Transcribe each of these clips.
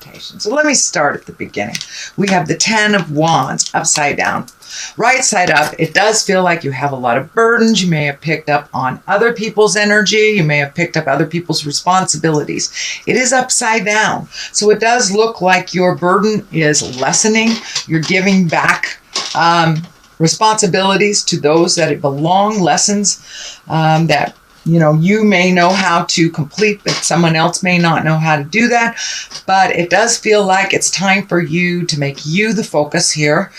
meditation. So let me start at the beginning. We have the 10 of Wands upside down. Right side up, it does feel like you have a lot of burdens. You may have picked up on other people's energy. You may have picked up other people's responsibilities. It is upside down. So it does look like your burden is lessening. You're giving back responsibilities to those that it belong, lessons that you may know how to complete, but someone else may not know how to do that. But it does feel like it's time for you to make you the focus here,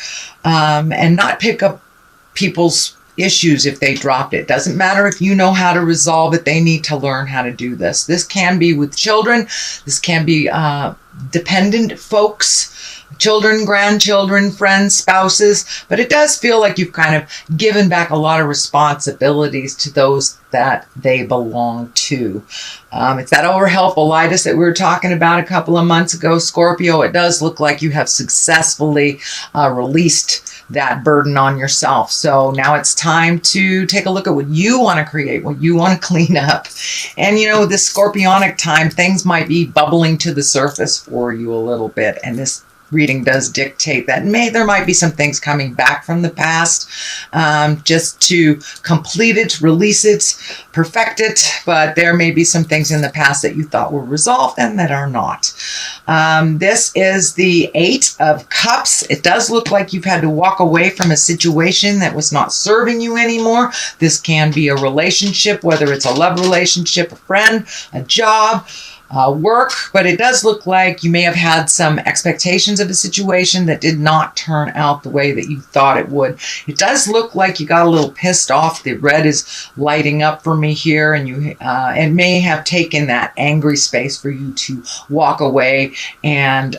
and not pick up people's issues if they dropped it. Doesn't matter if you know how to resolve it. They need to learn how to do this. This can be with children. This can be dependent folks, children, grandchildren, friends, spouses, but it does feel like you've kind of given back a lot of responsibilities to those that they belong to. It's that overhelpful-itis that we were talking about a couple of months ago, Scorpio. It does look like you have successfully released that burden on yourself. So now it's time to take a look at what you want to create, what you want to clean up. And this Scorpionic time, things might be bubbling to the surface for you a little bit. And this reading does dictate that there might be some things coming back from the past, just to complete it, release it, perfect it. But there may be some things in the past that you thought were resolved and that are not. This is the 8 of Cups. It does look like you've had to walk away from a situation that was not serving you anymore. This can be a relationship, whether it's a love relationship, a friend, a job, work, but it does look like you may have had some expectations of a situation that did not turn out the way that you thought it would. It does look like you got a little pissed off. The red is lighting up for me here, and it may have taken that angry space for you to walk away and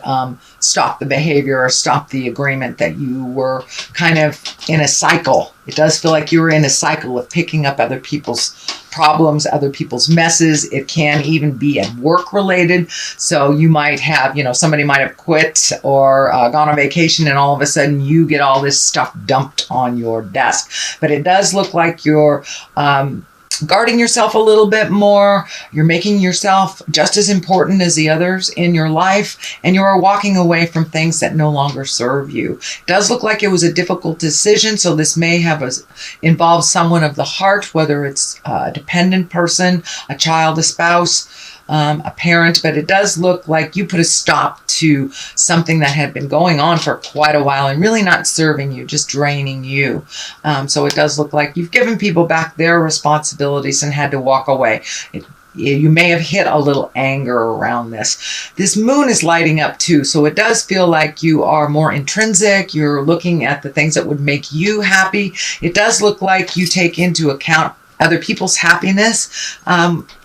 stop the behavior or stop the agreement that you were kind of in a cycle. It does feel like you were in a cycle of picking up other people's problems, other people's messes. It can even be at work related. So you might have, somebody might have quit or gone on vacation, and all of a sudden you get all this stuff dumped on your desk. But it does look like you're guarding yourself a little bit more. You're making yourself just as important as the others in your life, and you're walking away from things that no longer serve you. It does look like it was a difficult decision, so this may have involved someone of the heart, whether it's a dependent person, a child, a spouse, a parent, but it does look like you put a stop to something that had been going on for quite a while and really not serving you, just draining you. So it does look like you've given people back their responsibilities and had to walk away. You may have hit a little anger around this. This moon is lighting up too, so it does feel like you are more intrinsic. You're looking at the things that would make you happy. It does look like you take into account other people's happiness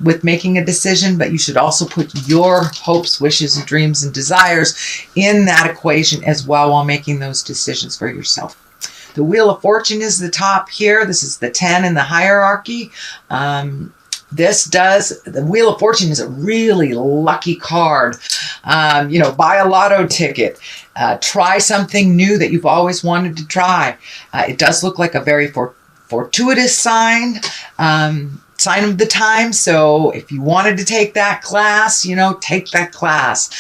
with making a decision, but you should also put your hopes, wishes, and dreams and desires in that equation as well while making those decisions for yourself. The Wheel of Fortune is the top here. This is the 10 in the hierarchy. The Wheel of Fortune is a really lucky card. Buy a lotto ticket. Try something new that you've always wanted to try. It does look like a very fortuitous sign of the time. So if you wanted to take that class, take that class.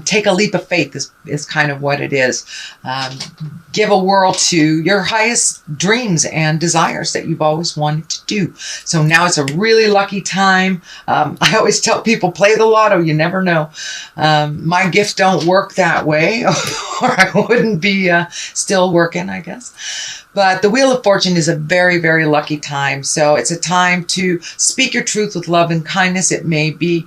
Take a leap of faith is kind of what it is. Give a whirl to your highest dreams and desires that you've always wanted to do. So now it's a really lucky time. I always tell people, play the lotto. You never know. My gifts don't work that way, or I wouldn't be still working, I guess. But the Wheel of Fortune is a very, very lucky time. So it's a time to speak your truth with love and kindness. It may be,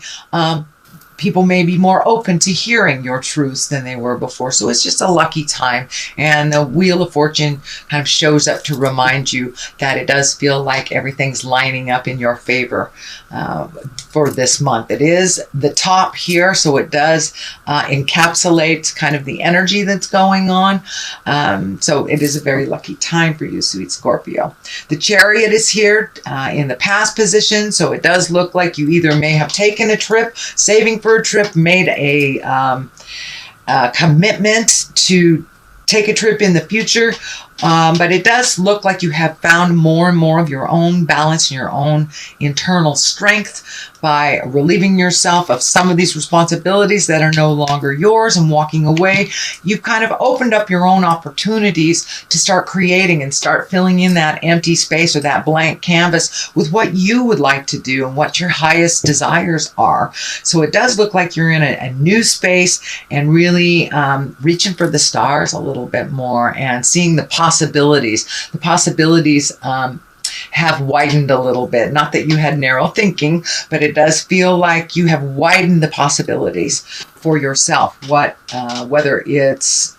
people may be more open to hearing your truths than they were before. So it's just a lucky time. And the Wheel of Fortune kind of shows up to remind you that it does feel like everything's lining up in your favor for this month. It is the top here, so it does encapsulate kind of the energy that's going on. So it is a very lucky time for you, sweet Scorpio. The Chariot is here in the past position, so it does look like you either may have taken a trip, saving for a trip, made a commitment to take a trip in the future, But it does look like you have found more and more of your own balance and your own internal strength by relieving yourself of some of these responsibilities that are no longer yours and walking away. You've kind of opened up your own opportunities to start creating and start filling in that empty space or that blank canvas with what you would like to do and what your highest desires are. So it does look like you're in a new space and really reaching for the stars a little bit more and seeing the possibilities. The possibilities have widened a little bit. Not that you had narrow thinking, but it does feel like you have widened the possibilities for yourself. Whether it's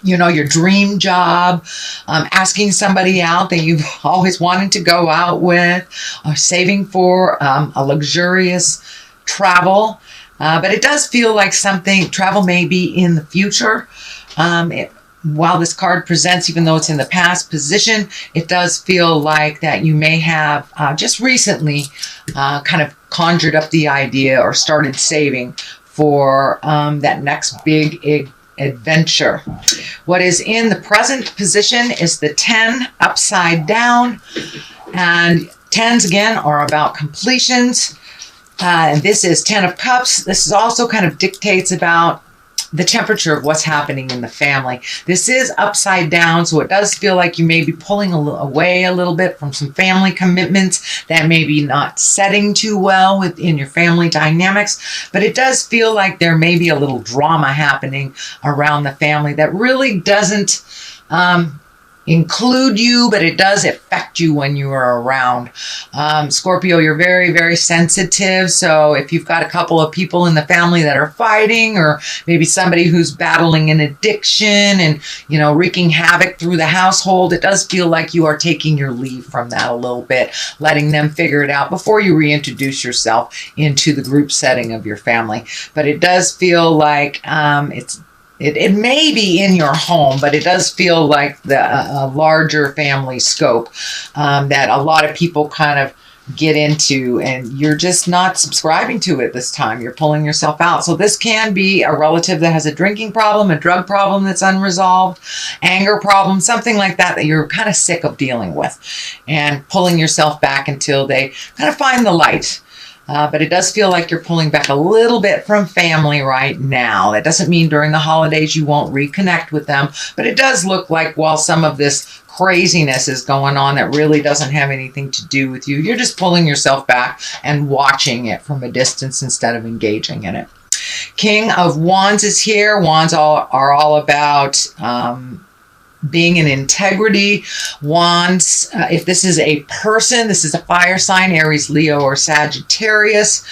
your dream job, asking somebody out that you've always wanted to go out with, or saving for a luxurious travel. But it does feel like travel may be in the future. While this card presents, even though it's in the past position, it does feel like that you may have just recently kind of conjured up the idea or started saving for that next big adventure. What is in the present position is the 10 upside down. And 10s, again, are about completions. And this is 10 of Cups. This is also kind of dictates about the temperature of what's happening in the family. This is upside down, so it does feel like you may be pulling away a little bit from some family commitments that may be not setting too well within your family dynamics, but it does feel like there may be a little drama happening around the family that really doesn't include you, but it does affect you when you are around. Scorpio, you're very, very sensitive. So if you've got a couple of people in the family that are fighting, or maybe somebody who's battling an addiction and, wreaking havoc through the household, it does feel like you are taking your leave from that a little bit, letting them figure it out before you reintroduce yourself into the group setting of your family. But it does feel like it may be in your home, but it does feel like a larger family scope that a lot of people kind of get into, and you're just not subscribing to it this time. You're pulling yourself out. So this can be a relative that has a drinking problem, a drug problem that's unresolved, anger problem, something like that you're kind of sick of dealing with, and pulling yourself back until they kind of find the light. But it does feel like you're pulling back a little bit from family right now. That doesn't mean during the holidays you won't reconnect with them, but it does look like while some of this craziness is going on that really doesn't have anything to do with you, you're just pulling yourself back and watching it from a distance instead of engaging in it. King of Wands is here. Wands are all about being in integrity. Wands, if this is a person, this is a fire sign, Aries, Leo, or Sagittarius.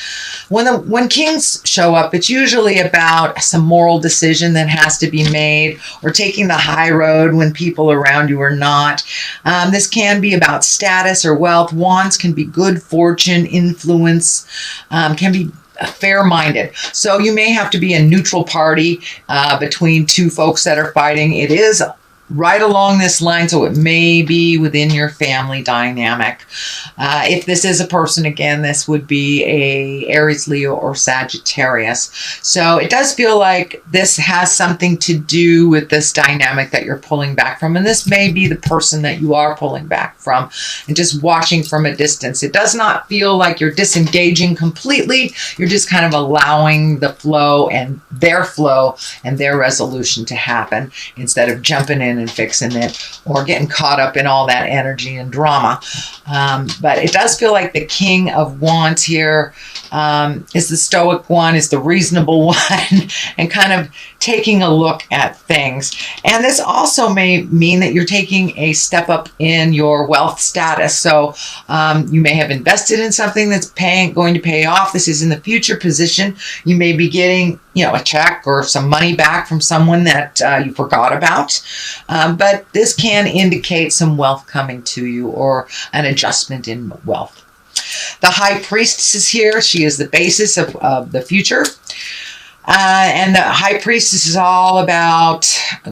When kings show up, it's usually about some moral decision that has to be made, or taking the high road when people around you are not. This can be about status or wealth. Wands can be good fortune, influence, can be fair-minded. So you may have to be a neutral party between two folks that are fighting. It is right along this line, so it may be within your family dynamic. If this is a person, again, this would be a Aries, Leo, or Sagittarius. So it does feel like this has something to do with this dynamic that you're pulling back from, and this may be the person that you are pulling back from and just watching from a distance. It does not feel like you're disengaging completely. You're just kind of allowing the flow and their resolution to happen instead of jumping in and fixing it or getting caught up in all that energy and drama. But it does feel like the King of Wands here is the stoic one, is the reasonable one, and kind of taking a look at things. And this also may mean that you're taking a step up in your wealth status. So you may have invested in something that's going to pay off. This is in the future position. You may be getting, a check or some money back from someone that you forgot about. But this can indicate some wealth coming to you or an adjustment in wealth. The High Priestess is here. She is the basis of the future. And the High Priestess is all about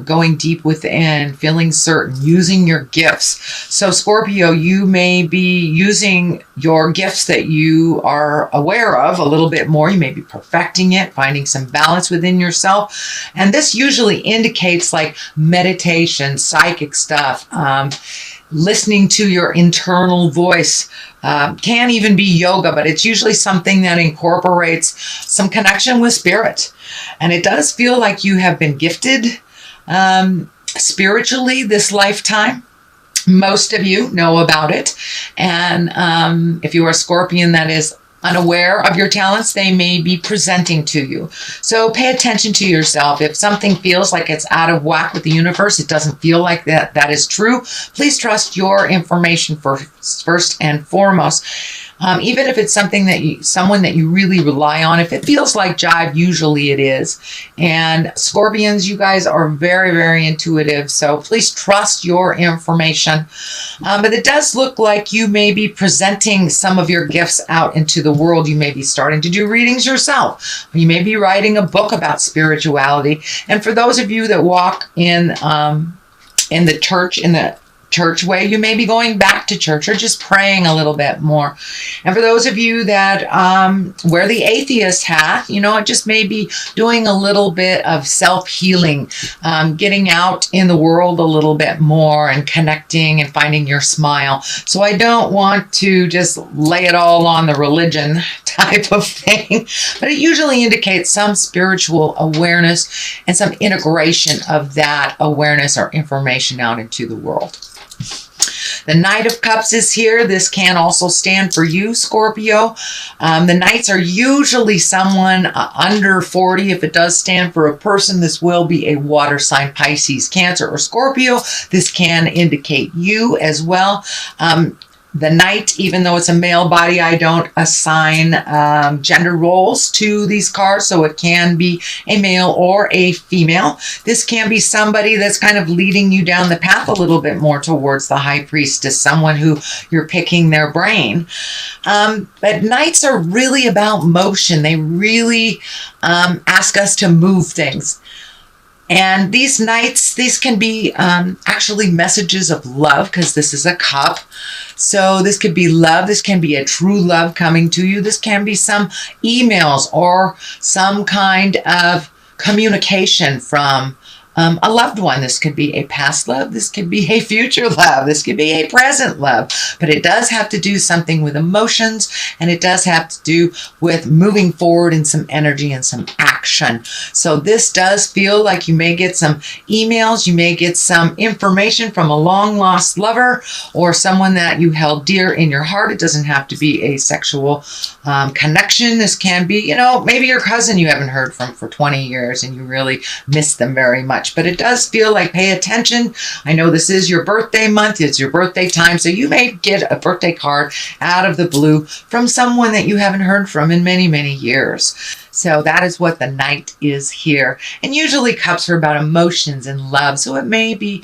going deep within, feeling certain, using your gifts. So Scorpio, you may be using your gifts that you are aware of a little bit more. You may be perfecting it, finding some balance within yourself. And this usually indicates like meditation, psychic stuff, listening to your internal voice. Can even be yoga, but it's usually something that incorporates some connection with spirit. And it does feel like you have been gifted spiritually this lifetime. Most of you know about it. And if you are a Scorpion that is unaware of your talents, they may be presenting to you. So pay attention to yourself. If something feels like it's out of whack with the universe, it doesn't feel like that is true, please trust your information first and foremost. Even if it's something that someone that you really rely on, if it feels like jive, usually it is. And Scorpions, you guys are very, very intuitive. So please trust your information. But it does look like you may be presenting some of your gifts out into the world. You may be starting to do readings yourself. You may be writing a book about spirituality. And for those of you that walk in the church way, you may be going back to church or just praying a little bit more. And for those of you that wear the atheist hat, it just may be doing a little bit of self-healing, getting out in the world a little bit more and connecting and finding your smile. So I don't want to just lay it all on the religion type of thing, but it usually indicates some spiritual awareness and some integration of that awareness or information out into the world. The Knight of Cups is here. This can also stand for you, Scorpio. The Knights are usually someone under 40. If it does stand for a person, this will be a water sign, Pisces, Cancer, or Scorpio. This can indicate you as well. The Knight, even though it's a male body, I don't assign gender roles to these cards, so it can be a male or a female. This can be somebody that's kind of leading you down the path a little bit more towards the High Priestess, someone who you're picking their brain. But Knights are really about motion. They really ask us to move things. And these Knights, these can be actually messages of love, because this is a cup. So this could be love. This can be a true love coming to you. This can be some emails or some kind of communication from a loved one. This could be a past love. This could be a future love. This could be a present love. But it does have to do something with emotions, and it does have to do with moving forward in some energy and some action. So this does feel like you may get some emails. You may get some information from a long lost lover or someone that you held dear in your heart. It doesn't have to be a sexual connection. This can be, maybe your cousin you haven't heard from for 20 years and you really miss them very much. But it does feel like pay attention. I know this is your birthday month. It's your birthday time. So you may get a birthday card out of the blue from someone that you haven't heard from in many, many years. So that is what the Knight is here. And usually cups are about emotions and love. So it may be,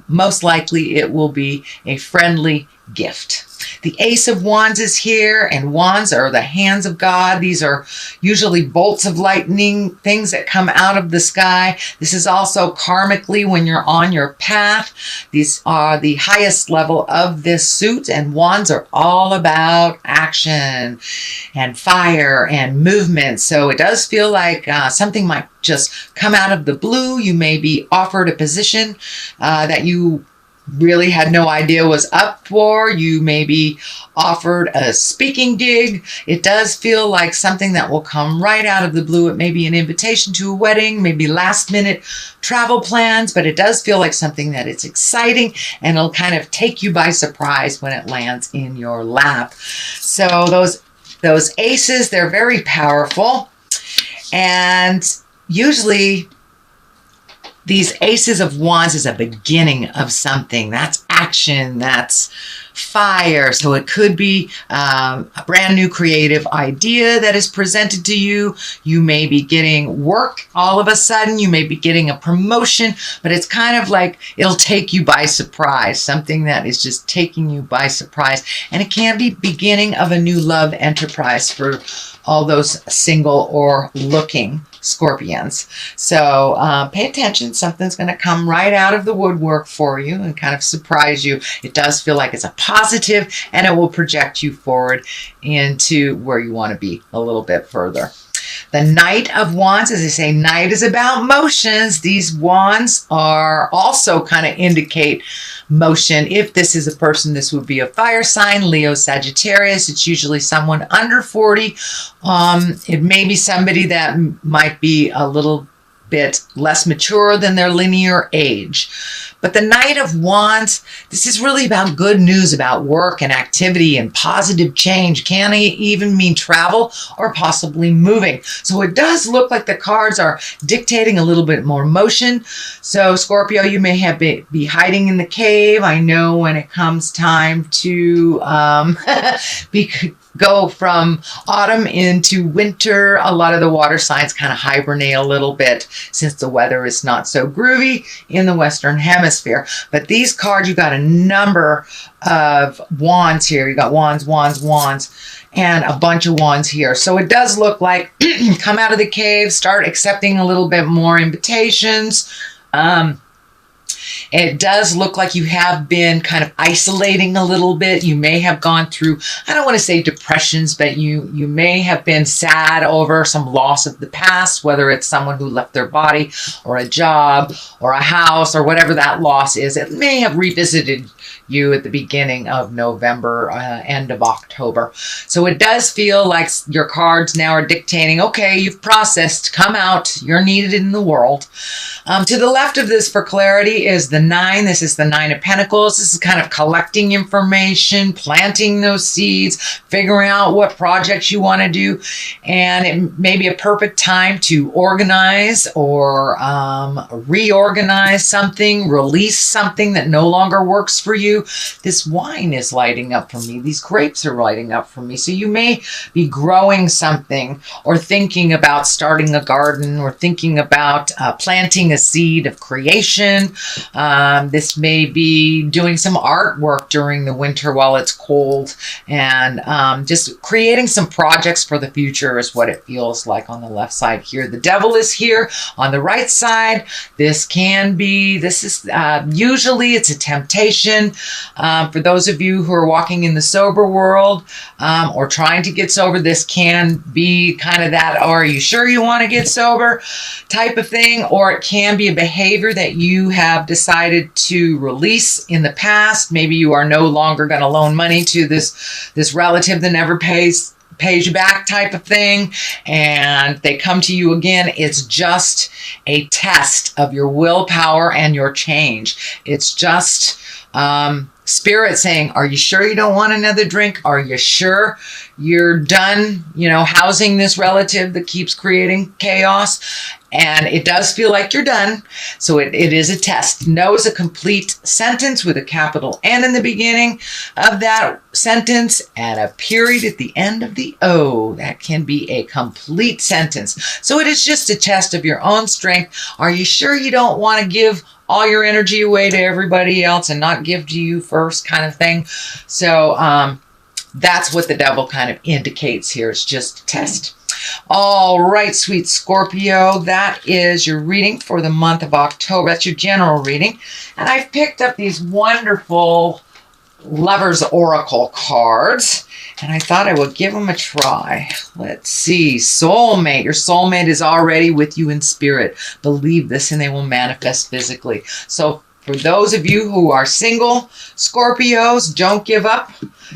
most likely it will be a friendly gift. The Ace of Wands is here, and wands are the hands of God. These are usually bolts of lightning, things that come out of the sky. This is also karmically when you're on your path. These are the highest level of this suit, and wands are all about action and fire and movement. So it does feel like something might just come out of the blue. You may be offered a position that you really had no idea was up for. You may be offered a speaking gig. It does feel like something that will come right out of the blue. It may be an invitation to a wedding, maybe last minute travel plans, but it does feel like something that it's exciting and it'll kind of take you by surprise when it lands in your lap. So those aces, they're very powerful, and usually these aces of wands is a beginning of something. That's action. That's fire. So it could be a brand new creative idea that is presented to you. You may be getting work all of a sudden. You may be getting a promotion, but it's kind of like it'll take you by surprise. Something that is just taking you by surprise. And it can be beginning of a new love enterprise for all those single or looking Scorpions. So pay attention. Something's going to come right out of the woodwork for you and kind of surprise you. It does feel like it's a positive, and it will project you forward into where you want to be a little bit further. The Knight of Wands, as I say, Knight is about motions. These wands are also kind of indicate motion. If this is a person, this would be a fire sign, Leo, Sagittarius. It's usually someone under 40. It may be somebody that might be a little bit less mature than their linear age. But the Knight of Wands, this is really about good news about work and activity and positive change. Can even mean travel or possibly moving. So it does look like the cards are dictating a little bit more motion. So Scorpio, you may have be hiding in the cave. I know when it comes time to go from autumn into winter, a lot of the water signs kind of hibernate a little bit since the weather is not so groovy in the Western Hemisphere. But these cards, you got a number of wands here. You got wands, wands, wands, and a bunch of wands here. So it does look like come out of the cave, start accepting a little bit more invitations. It does look like you have been kind of isolating a little bit. You may have gone through, I don't want to say depressions, but you may have been sad over some loss of the past, whether it's someone who left their body or a job or a house or whatever that loss is. It may have revisited you at the beginning of November, end of October. So it does feel like your cards now are dictating, okay, you've processed, come out, you're needed in the world. To the left of this for clarity is the 9. This is the 9 of Pentacles. This is kind of collecting information, planting those seeds, figuring out what projects you want to do. And it may be a perfect time to organize or reorganize something, release something that no longer works for you. This wine is lighting up for me. These grapes are lighting up for me. So you may be growing something or thinking about starting a garden or thinking about planting a seed of creation. This may be doing some artwork during the winter while it's cold, and just creating some projects for the future is what it feels like on the left side here. The Devil is here on the right side. This is usually it's a temptation. For those of you who are walking in the sober world or trying to get sober, this can be kind of that, are you sure you want to get sober type of thing, or it can be a behavior that you have decided to release in the past. Maybe you are no longer going to loan money to this relative that never pays you back type of thing, and they come to you again. It's just a test of your willpower and your change. It's just Spirit saying, are you sure you don't want another drink? Are you sure you're done, housing this relative that keeps creating chaos? And it does feel like you're done. So it is a test. No is a complete sentence with a capital N in the beginning of that sentence and a period at the end of the O. That can be a complete sentence. So it is just a test of your own strength. Are you sure you don't want to give all your energy away to everybody else and not give to you first kind of thing? So that's what the Devil kind of indicates here. It's just a test. All right, sweet Scorpio, that is your reading for the month of October. That's your general reading. And I've picked up these wonderful Lover's Oracle cards, and I thought I would give them a try. Let's see. Soulmate. Your soulmate is already with you in spirit. Believe this and they will manifest physically. So for those of you who are single Scorpios, don't give up.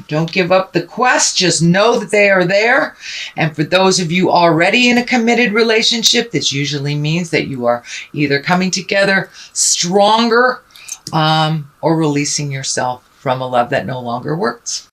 Don't give up the quest. Just know that they are there. And for those of you already in a committed relationship, this usually means that you are either coming together stronger or releasing yourself from a love that no longer works.